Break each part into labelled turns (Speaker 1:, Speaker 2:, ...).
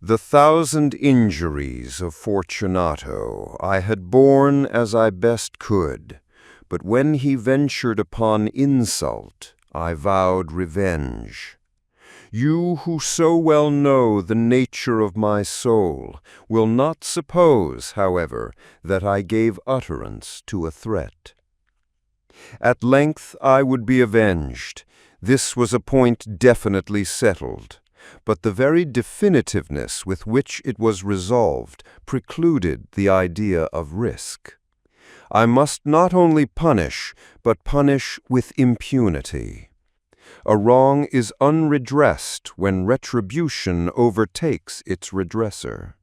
Speaker 1: The 1,000 injuries of Fortunato I had borne as I best could, but when he ventured upon insult, I vowed revenge. You who so well know the nature of my soul will not suppose, however, that I gave utterance to a threat. At length I would be avenged. This was a point definitely settled. But the very definitiveness with which it was resolved precluded the idea of risk. I must not only punish, but punish with impunity. A wrong is unredressed when retribution overtakes its redresser.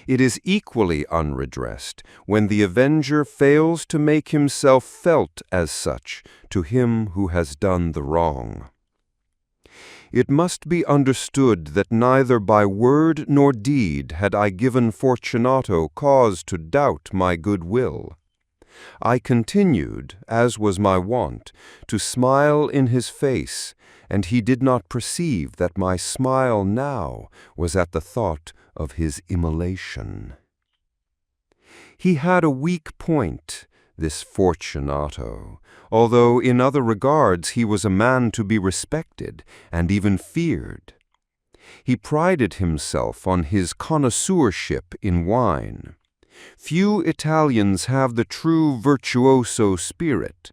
Speaker 1: It is equally unredressed when the avenger fails to make himself felt as such to him who has done the wrong. It must be understood that neither by word nor deed had I given Fortunato cause to doubt my good will. I continued, as was my wont, to smile in his face, and he did not perceive that my smile now was at the thought of his immolation. He had a weak point, this Fortunato, although in other regards he was a man to be respected and even feared. He prided himself on his connoisseurship in wine. Few Italians have the true virtuoso spirit.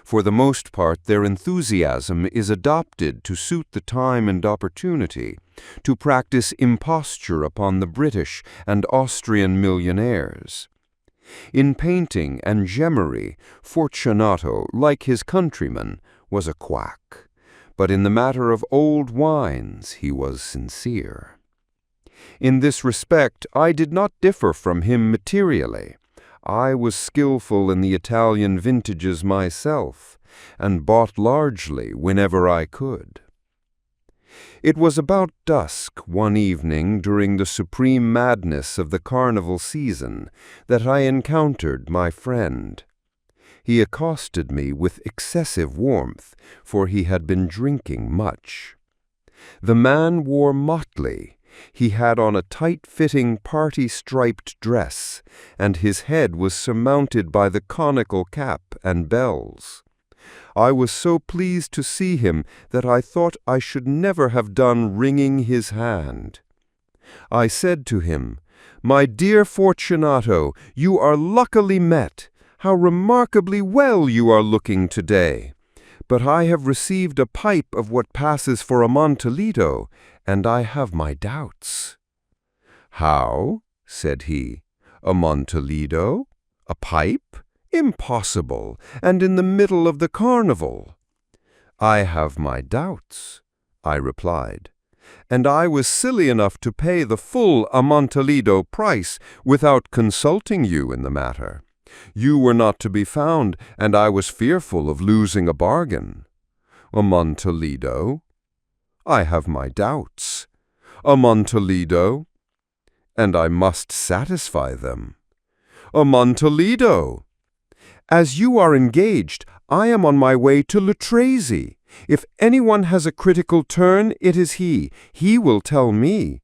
Speaker 1: For the most part, their enthusiasm is adopted to suit the time and opportunity, to practice imposture upon the British and Austrian millionaires. In painting and gemmery, Fortunato, like his countrymen, was a quack, but in the matter of old wines he was sincere. In this respect I did not differ from him materially. I was skillful in the Italian vintages myself, and bought largely whenever I could. It was about dusk one evening during the supreme madness of the carnival season that I encountered my friend. He accosted me with excessive warmth, for he had been drinking much. The man wore motley. He had on a tight-fitting party-striped dress, and his head was surmounted by the conical cap and bells. I was so pleased to see him that I thought I should never have done wringing his hand. I said to him, "My dear Fortunato, you are luckily met. How remarkably well you are looking today! But I have received a pipe of what passes for Amontillado, and I have my doubts." "How?" said he. "Amontillado? A pipe? Impossible, and in the middle of the carnival." "I have my doubts," I replied, "and I was silly enough to pay the full Amontillado price without consulting you in the matter. You were not to be found, and I was fearful of losing a bargain. Amontillado? I have my doubts. Amontillado? And I must satisfy them. Amontillado! As you are engaged, I am on my way to Luchesi. If anyone has a critical turn, it is he. He will tell me.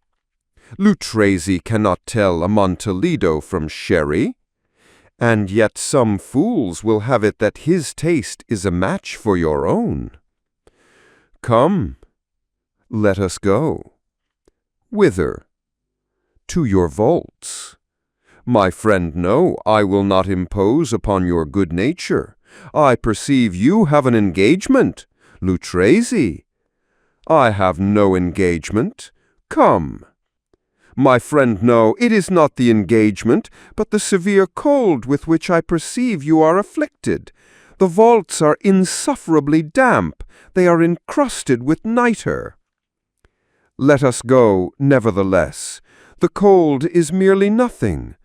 Speaker 1: Luchesi cannot tell Amontillado from sherry. And yet some fools will have it that his taste is a match for your own. Come, let us go." "Whither?" "To your vaults." "My friend, no, I will not impose upon your good nature. I perceive you have an engagement. Luchesi." "I have no engagement. Come." "My friend, no, it is not the engagement, but the severe cold with which I perceive you are afflicted. The vaults are insufferably damp. They are encrusted with nitre." "Let us go, nevertheless. The cold is merely nothing.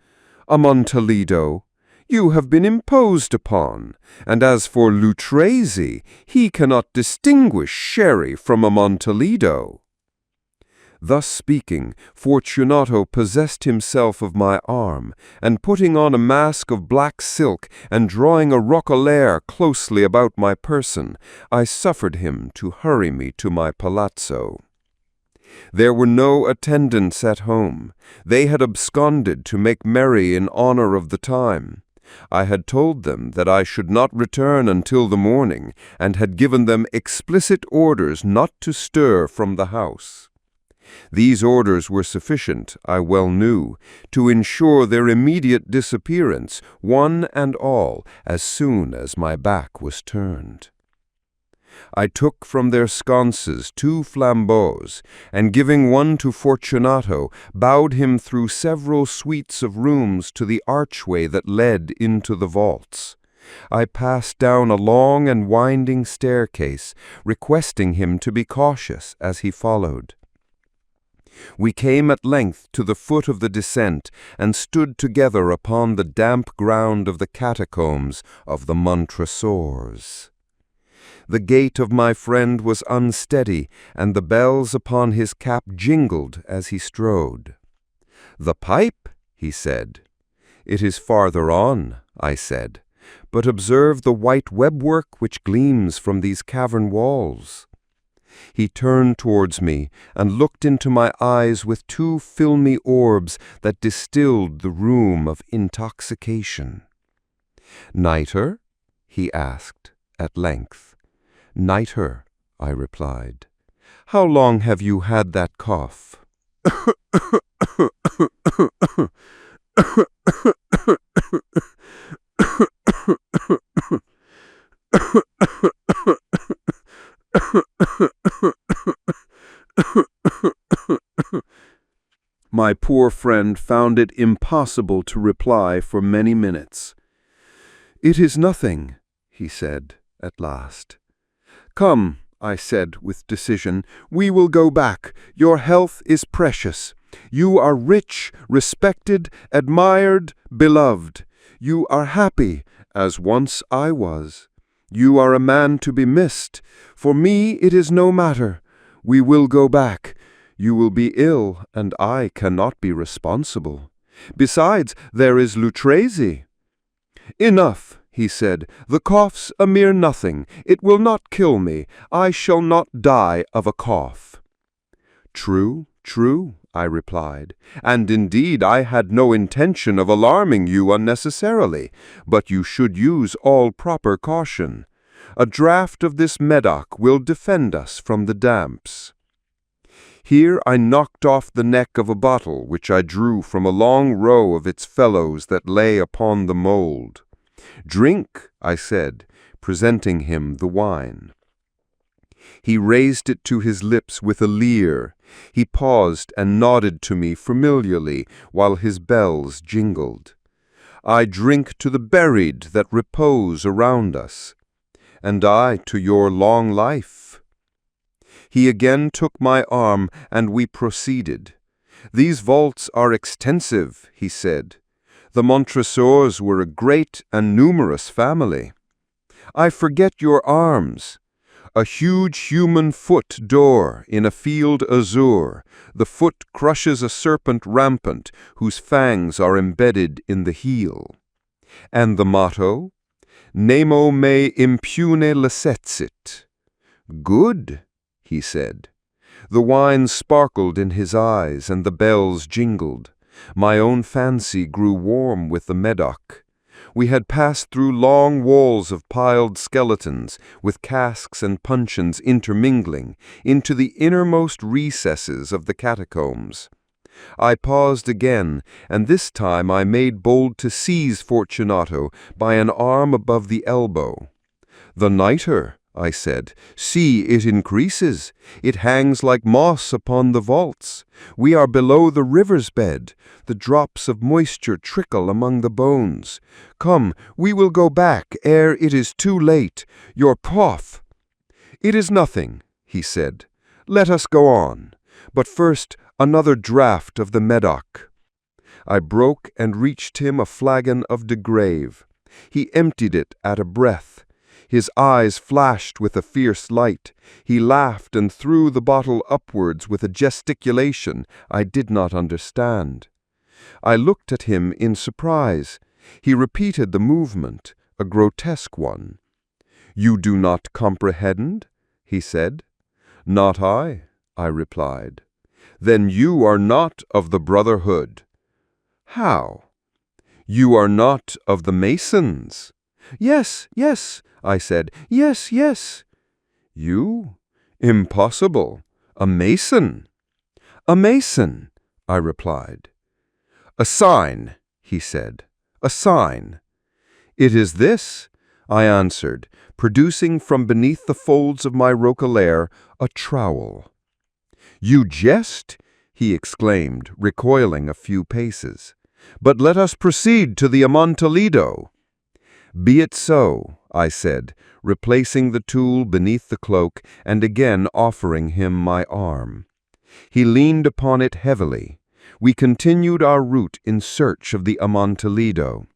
Speaker 1: Amontillado, you have been imposed upon, and as for Luchesi, he cannot distinguish sherry from Amontillado." Thus speaking, Fortunato possessed himself of my arm, and putting on a mask of black silk and drawing a roquelaire closely about my person, I suffered him to hurry me to my palazzo. There were no attendants at home. They had absconded to make merry in honor of the time. I had told them that I should not return until the morning, and had given them explicit orders not to stir from the house. These orders were sufficient, I well knew, to ensure their immediate disappearance, one and all, as soon as my back was turned. I took from their sconces 2 flambeaux, and giving one to Fortunato, bowed him through several suites of rooms to the archway that led into the vaults. I passed down a long and winding staircase, requesting him to be cautious as he followed. We came at length to the foot of the descent, and stood together upon the damp ground of the catacombs of the Montresors. The gait of my friend was unsteady, and the bells upon his cap jingled as he strode. "The pipe?" he said. "It is farther on," I said, "but observe the white webwork which gleams from these cavern walls." He turned towards me and looked into my eyes with 2 filmy orbs that distilled the rheum of intoxication. "Nitre?" he asked at length. "Nitre," I replied. "How long have you had that cough?" My poor friend found it impossible to reply for many minutes. "It is nothing," he said at last. "Come," I said with decision, "we will go back. Your health is precious. You are rich, respected, admired, beloved. You are happy, as once I was. You are a man to be missed. For me it is no matter. We will go back. You will be ill, and I cannot be responsible. Besides, there is Luchesi." "Enough," he said. "The cough's a mere nothing. It will not kill me. I shall not die of a cough." "True, true," I replied, "and indeed I had no intention of alarming you unnecessarily, but you should use all proper caution. A draught of this Medoc will defend us from the damps." Here I knocked off the neck of a bottle which I drew from a long row of its fellows that lay upon the mould. "Drink," I said, presenting him the wine. He raised it to his lips with a leer. He paused and nodded to me familiarly while his bells jingled. "I drink to the buried that repose around us." "And I to your long life." He again took my arm, and we proceeded. "These vaults are extensive," he said. "The Montresors were a great and numerous family." "I forget your arms." "A huge human foot door in a field azure. The foot crushes a serpent rampant, whose fangs are embedded in the heel." "And the motto?" "Nemo me impune licetsit." "Good," he said. The wine sparkled in his eyes, and the bells jingled. My own fancy grew warm with the Medoc. We had passed through long walls of piled skeletons, with casks and puncheons intermingling, into the innermost recesses of the catacombs. I paused again, and this time I made bold to seize Fortunato by an arm above the elbow. "The nitre," I said. "See, it increases. It hangs like moss upon the vaults. We are below the river's bed. The drops of moisture trickle among the bones. Come, we will go back ere it is too late. Your cough—" "It is nothing," he said. "Let us go on. But first, another draught of the Medoc." I broke and reached him a flagon of de Grave. He emptied it at a breath. His eyes flashed with a fierce light. He laughed and threw the bottle upwards with a gesticulation I did not understand. I looked at him in surprise. He repeated the movement, a grotesque one. "You do not comprehend?" he said. "Not I," I replied. "Then you are not of the Brotherhood." "How?" "You are not of the Masons." "Yes, yes," I said. "Yes, yes." "You? Impossible. A Mason." "A Mason," I replied. "A sign," he said. "A sign." "It is this," I answered, producing from beneath the folds of my roquelaire a trowel. "You jest," he exclaimed, recoiling a few paces. "But let us proceed to the Amontillado." "Be it so," I said, replacing the tool beneath the cloak and again offering him my arm. He leaned upon it heavily. We continued our route in search of the Amontillado.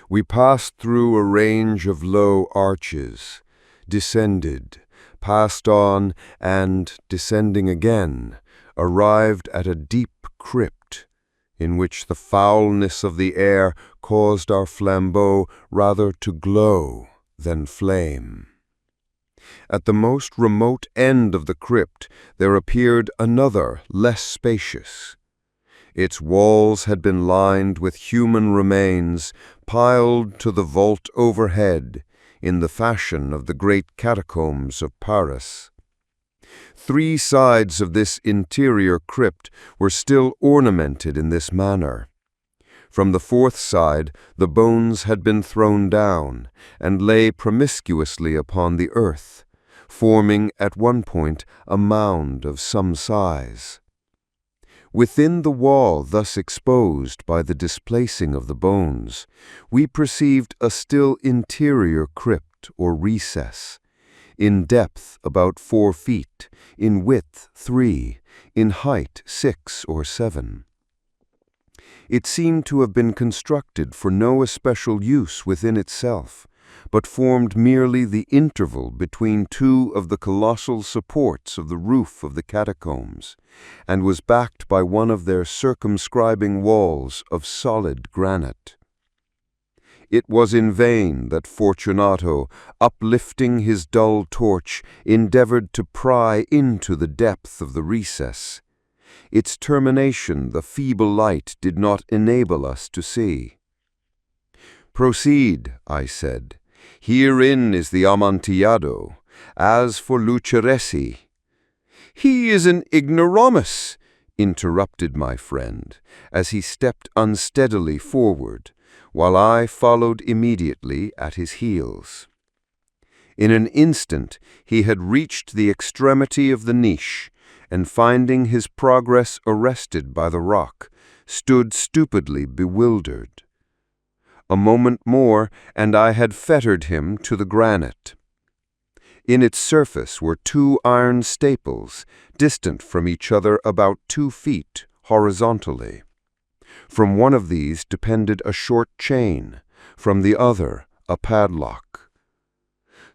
Speaker 1: We passed through a range of low arches, descended, passed on, and, descending again, arrived at a deep crypt, in which the foulness of the air caused our flambeaux rather to glow than flame. At the most remote end of the crypt there appeared another, less spacious. Its walls had been lined with human remains, piled to the vault overhead, in the fashion of the great catacombs of Paris. 3 sides of this interior crypt were still ornamented in this manner. From the 4th side the bones had been thrown down, and lay promiscuously upon the earth, forming at one point a mound of some size. Within the wall thus exposed by the displacing of the bones, we perceived a still interior crypt or recess, in depth about 4 feet, in width 3, in height 6 or 7. It seemed to have been constructed for no especial use within itself, but formed merely the interval between 2 of the colossal supports of the roof of the catacombs, and was backed by one of their circumscribing walls of solid granite. It was in vain that Fortunato, uplifting his dull torch, endeavored to pry into the depth of the recess. Its termination the feeble light did not enable us to see. "Proceed," I said. "Herein is the Amontillado. As for Luceresi—" "He is an ignoramus," interrupted my friend, as he stepped unsteadily forward, while I followed immediately at his heels. In an instant he had reached the extremity of the niche, and finding his progress arrested by the rock, stood stupidly bewildered. A moment more, and I had fettered him to the granite. In its surface were 2 iron staples, distant from each other about 2 feet horizontally. From one of these depended a short chain, from the other a padlock.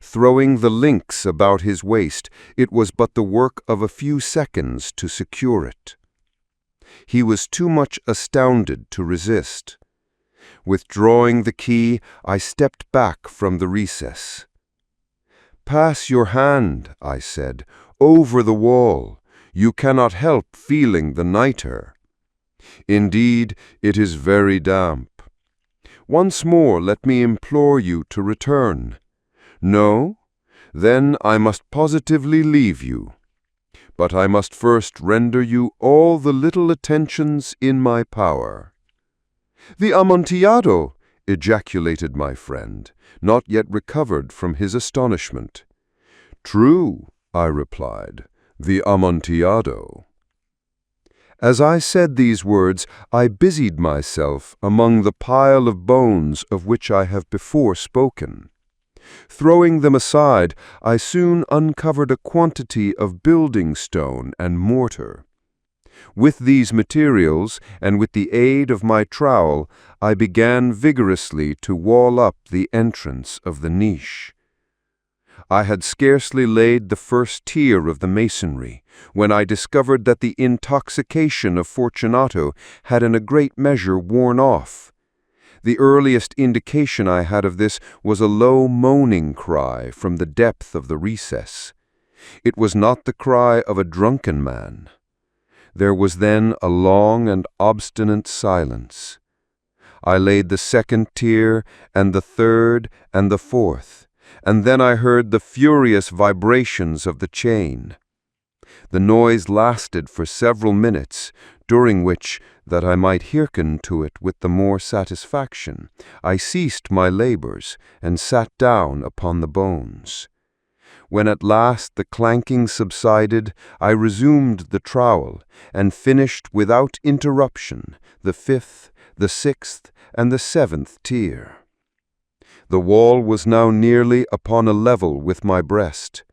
Speaker 1: Throwing the links about his waist, it was but the work of a few seconds to secure it. He was too much astounded to resist. Withdrawing the key, I stepped back from the recess. "Pass your hand," I said, "over the wall. You cannot help feeling the nitre. Indeed, it is very damp. Once more let me implore you to return. No? Then I must positively leave you. But I must first render you all the little attentions in my power." "The Amontillado!" ejaculated my friend, not yet recovered from his astonishment. "True," I replied, "the Amontillado." As I said these words, I busied myself among the pile of bones of which I have before spoken. Throwing them aside, I soon uncovered a quantity of building stone and mortar. With these materials, and with the aid of my trowel, I began vigorously to wall up the entrance of the niche. I had scarcely laid the first tier of the masonry, when I discovered that the intoxication of Fortunato had in a great measure worn off. The earliest indication I had of this was a low moaning cry from the depth of the recess. It was not the cry of a drunken man. There was then a long and obstinate silence. I laid the second tier, and the third, and the fourth, and then I heard the furious vibrations of the chain. The noise lasted for several minutes, during which, that I might hearken to it with the more satisfaction, I ceased my labors, and sat down upon the bones. When at last the clanking subsided, I resumed the trowel, and finished without interruption the fifth, the sixth, and the seventh tier. The wall was now nearly upon a level with my breast.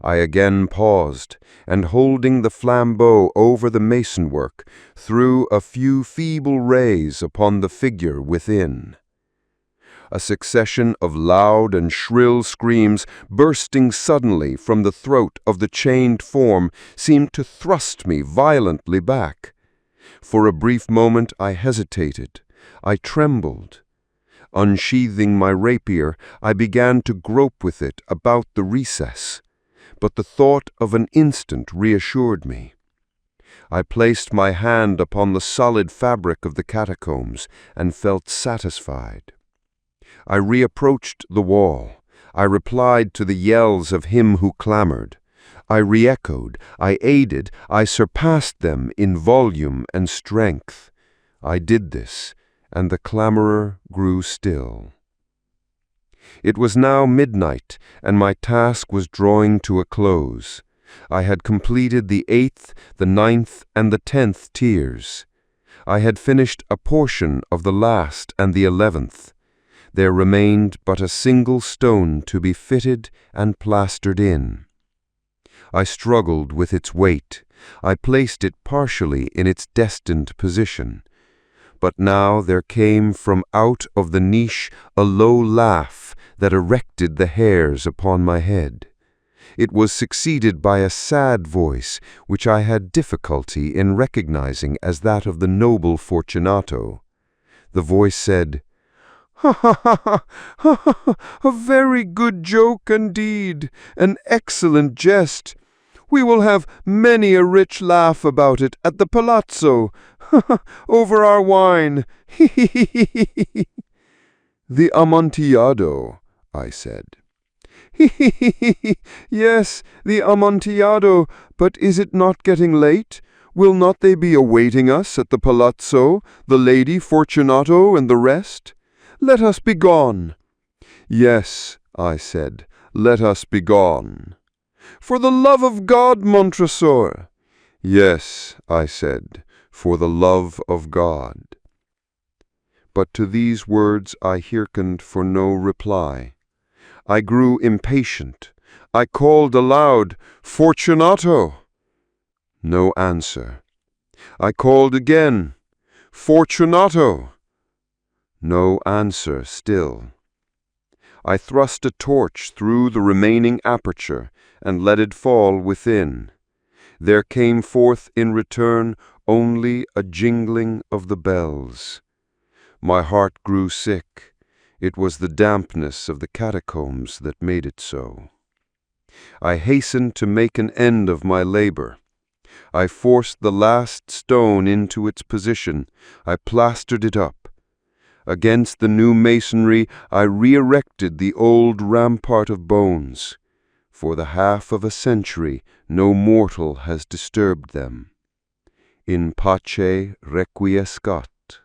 Speaker 1: I again paused, and holding the flambeau over the masonwork, threw a few feeble rays upon the figure within. A succession of loud and shrill screams bursting suddenly from the throat of the chained form seemed to thrust me violently back. For a brief moment I hesitated. I trembled. Unsheathing my rapier, I began to grope with it about the recess, but the thought of an instant reassured me. I placed my hand upon the solid fabric of the catacombs and felt satisfied. I reapproached the wall. I replied to the yells of him who clamored. I re-echoed, I aided, I surpassed them in volume and strength. I did this, and the clamorer grew still. It was now midnight, and my task was drawing to a close. I had completed the 8th, the 9th, and the 10th tiers. I had finished a portion of the last and the 11th. There remained but a single stone to be fitted and plastered in. I struggled with its weight. I placed it partially in its destined position. But now there came from out of the niche a low laugh that erected the hairs upon my head. It was succeeded by a sad voice, which I had difficulty in recognizing as that of the noble Fortunato. The voice said, "Ha ha ha ha! Ha ha ha! A very good joke indeed, an excellent jest. We will have many a rich laugh about it at the palazzo, ha ha, over our wine. He he he he he." "The Amontillado," I said. "He he he he he! Yes, the Amontillado. But is it not getting late? Will not they be awaiting us at the palazzo, the lady Fortunato and the rest? Let us be gone." "Yes," I said, "let us be gone." "For the love of God, Montresor!" "Yes," I said, "for the love of God." But to these words I hearkened for no reply. I grew impatient. I called aloud, "Fortunato!" No answer. I called again, "Fortunato!" No answer still. I thrust a torch through the remaining aperture and let it fall within. There came forth in return only a jingling of the bells. My heart grew sick. It was the dampness of the catacombs that made it so. I hastened to make an end of my labor. I forced the last stone into its position. I plastered it up. Against the new masonry I re-erected the old rampart of bones. For the half of a century no mortal has disturbed them. In pace requiescat.